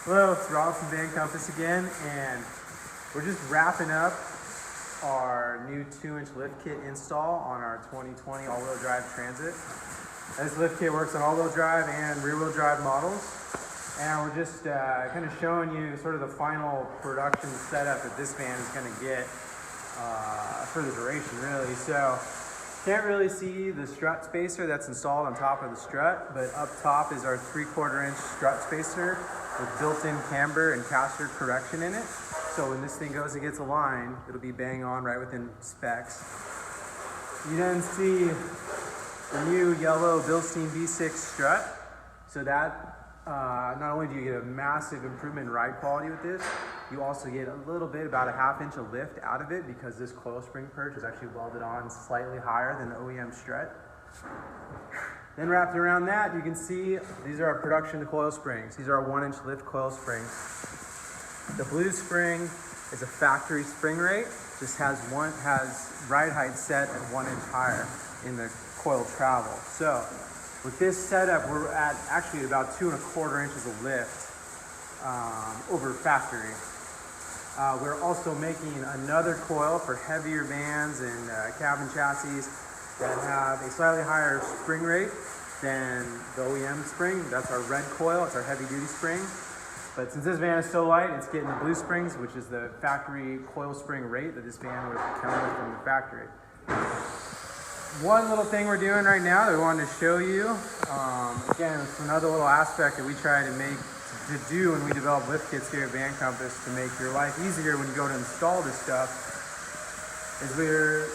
Hello, it's Rob from Van Compass again, and we're just wrapping up our new 2-inch lift kit install on our 2020 all-wheel drive Transit. This lift kit works on all-wheel drive and rear-wheel drive models, and we're just kind of showing you sort of the final production setup that this van is going to get for the duration, really. So, can't really see the strut spacer that's installed on top of the strut, but up top is our 3/4 inch strut spacer with built-in camber and caster correction in it. So when this thing goes and gets aligned, it'll be bang on right within specs. You then see the new yellow Bilstein V6 strut. So that not only do you get a massive improvement in ride quality with this, you also get a little bit, about a 1/2 inch of lift out of it, because this coil spring perch is actually welded on slightly higher than the OEM strut. Then wrapped around that, you can see these are our production coil springs. These are our 1-inch lift coil springs. The blue spring is a factory spring rate, just has ride height set at 1 inch higher in the coil travel. So with this setup, we're at actually about 2¼ inches of lift over factory. We're also making another coil for heavier vans and cabin chassis that have a slightly higher spring rate than the OEM spring. That's our red coil, it's our heavy duty spring. But since this van is so light, it's getting the blue springs, which is the factory coil spring rate that this van would have come with from the factory. One little thing we're doing right now that we wanted to show you, again, it's another little aspect that we try to do when we develop lift kits here at Van Compass to make your life easier when you go to install this stuff, is we're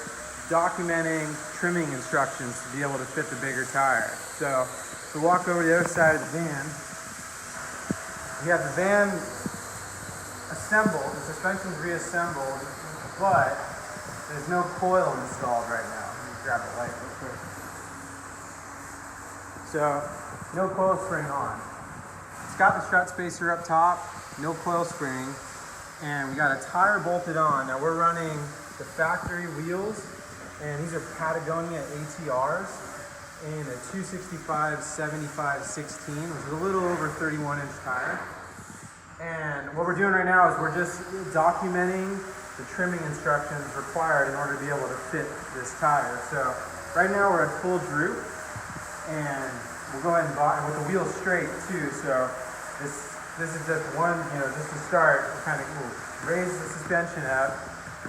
documenting trimming instructions to be able to fit the bigger tire. So if we walk over to the other side of the van, we have the van assembled, the suspension's reassembled, but there's no coil installed right now. Let me grab the light real quick. So, no coil spring on. It's got the strut spacer up top, no coil spring, and we got a tire bolted on. Now we're running the factory wheels, and these are Patagonia ATRs in a 265/75/16, which is a little over 31-inch tire. And what we're doing right now is we're just documenting the trimming instructions required in order to be able to fit this tire. So right now we're at full droop, and we'll go ahead and buy with the wheels straight too. So this is just one, just to start, kind of raise the suspension up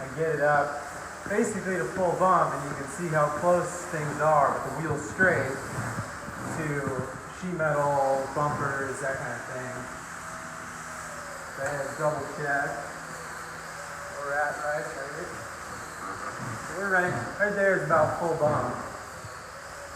and get it up basically to full bump, and you can see how close things are with the wheels straight to sheet metal, bumpers, that kind of thing. Go ahead and double check where we're at, right? So we're right there is about full bump.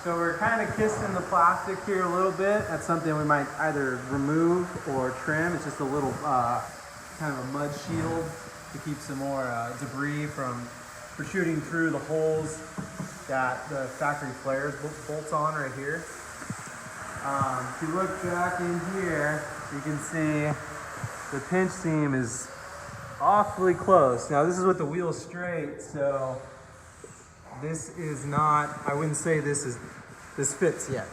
So we're kind of kissing the plastic here a little bit. That's something we might either remove or trim. It's just a little kind of a mud shield to keep some more debris from shooting through the holes that the factory flares bolts on right here. If you look back in here, you can see the pinch seam is awfully close. Now this is with the wheels straight, so this is not, I wouldn't say this fits yet.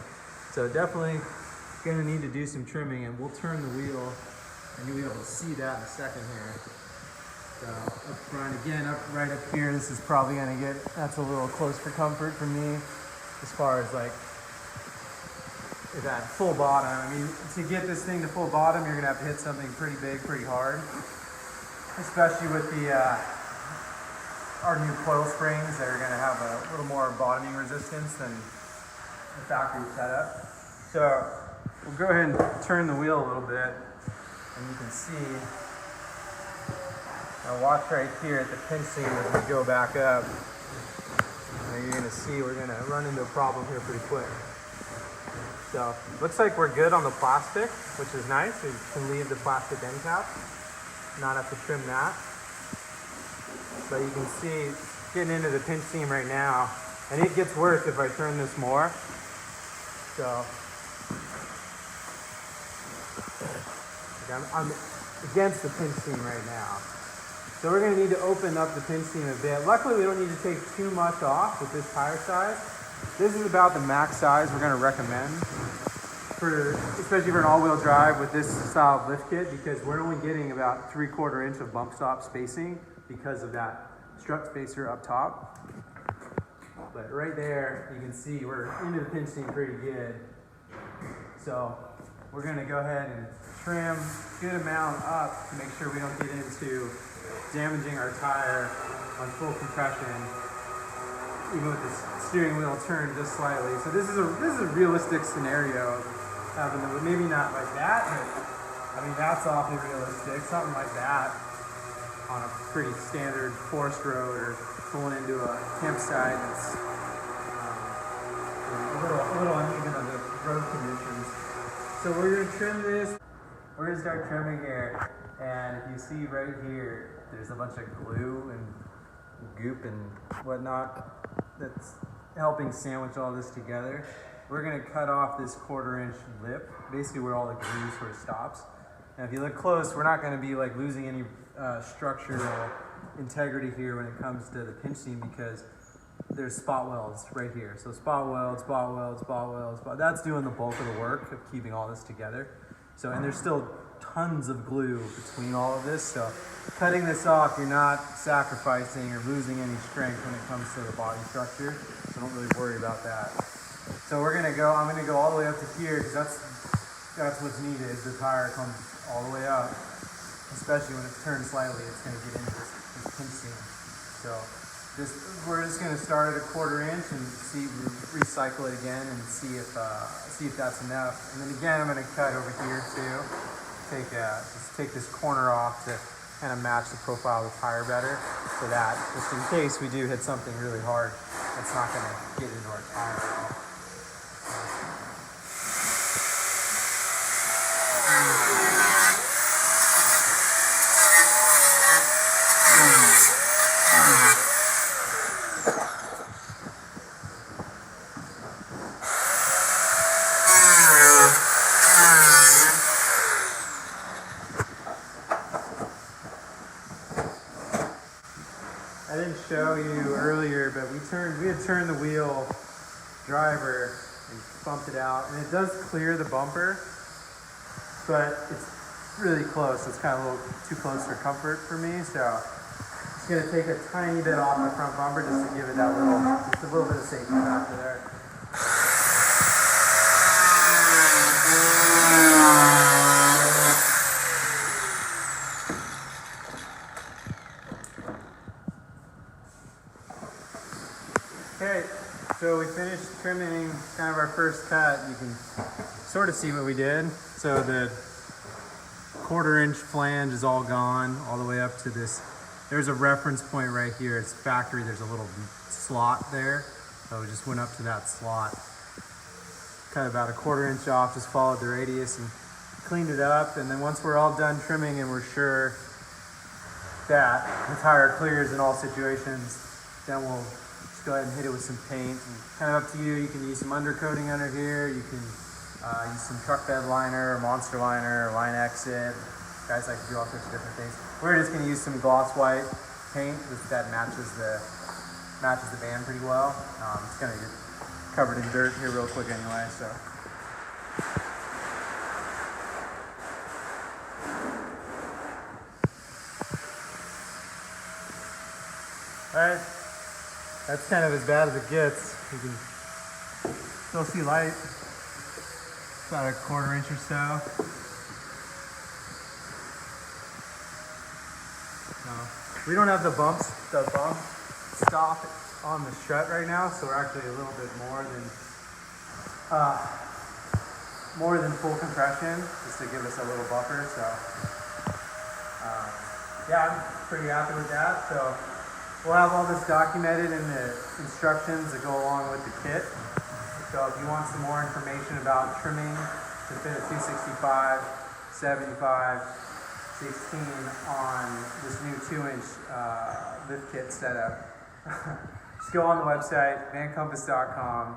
So definitely gonna need to do some trimming, and we'll turn the wheel and you'll be able to see that in a second here. So up front, again, right up here, this is probably gonna get, that's a little close for comfort for me as far as like that full bottom. I mean, to get this thing to full bottom, you're gonna have to hit something pretty big, pretty hard, especially with the our new coil springs that are gonna have a little more bottoming resistance than the factory setup. So we'll go ahead and turn the wheel a little bit, and you can see. Now watch right here at the pinch seam as we go back up. Now you're gonna see we're gonna run into a problem here pretty quick. So looks like we're good on the plastic, which is nice. We can leave the plastic end cap, not have to trim that. But you can see getting into the pinch seam right now, and it gets worse if I turn this more. So I'm against the pinch seam right now. So we're gonna need to open up the pinch seam a bit. Luckily, we don't need to take too much off with this tire size. This is about the max size we're gonna recommend. especially for an all-wheel drive with this style of lift kit, because we're only getting about 3/4 inch of bump stop spacing because of that strut spacer up top. But right there, you can see we're into the pinch seam pretty good. So we're gonna go ahead and trim a good amount up to make sure we don't get into damaging our tire on full compression, even with the steering wheel turned just slightly. So this is a realistic scenario having it, maybe not like that, but I mean that's awfully realistic. Something like that on a pretty standard forest road or pulling into a campsite that's a little uneven on the road conditions. So we're gonna trim this. We're gonna start trimming here, and if you see right here, there's a bunch of glue and goop and whatnot that's helping sandwich all this together. We're gonna cut off this 1/4 inch lip, basically where all the glue sort of stops. And if you look close, we're not gonna be like losing any structural integrity here when it comes to the pinch seam, because there's spot welds right here. So spot weld, spot weld, spot weld, spot. That's doing the bulk of the work of keeping all this together. So, and there's still tons of glue between all of this. So cutting this off, you're not sacrificing or losing any strength when it comes to the body structure. So don't really worry about that. So I'm gonna go all the way up to here, because that's what's needed. The tire comes all the way up, especially when it's turned slightly, it's gonna get into this pinch seam. So we're just gonna start at a 1/4 inch and recycle it again and see if that's enough. And then again, I'm gonna cut over here too. Just take this corner off to kind of match the profile of the tire better, so that just in case we do hit something really hard, it's not gonna get into our tire at all. I didn't show you earlier, but we had turned the wheel driver and bumped it out, and it does clear the bumper, but it's really close. It's kind of a little too close for comfort for me, so it's gonna take a tiny bit off the front bumper just to give it that just a little bit of safety factor there. Okay, so we finished trimming kind of our first cut. You can sort of see what we did. So the 1/4 inch flange is all gone, all the way up to this. There's a reference point right here. It's factory, there's a little slot there. So we just went up to that slot. Cut about a 1/4 inch off, just followed the radius and cleaned it up. And then once we're all done trimming and we're sure that the tire clears in all situations, then we'll go ahead and hit it with some paint. And kind of up to you. You can use some undercoating under here. You can use some truck bed liner, or monster liner, or line exit. Guys like to do all sorts of different things. We're just going to use some gloss white paint that matches the van pretty well. It's going to get covered in dirt here real quick anyway. So. All right. That's kind of as bad as it gets. You can still see light. About a 1/4 inch or so. We don't have the bump stop on the strut right now, so we're actually a little bit more than full compression, just to give us a little buffer. So yeah, I'm pretty happy with that. So we'll have all this documented in the instructions that go along with the kit. So if you want some more information about trimming to fit a 265, 75, 16 on this new 2-inch lift kit setup, just go on the website, vancompass.com.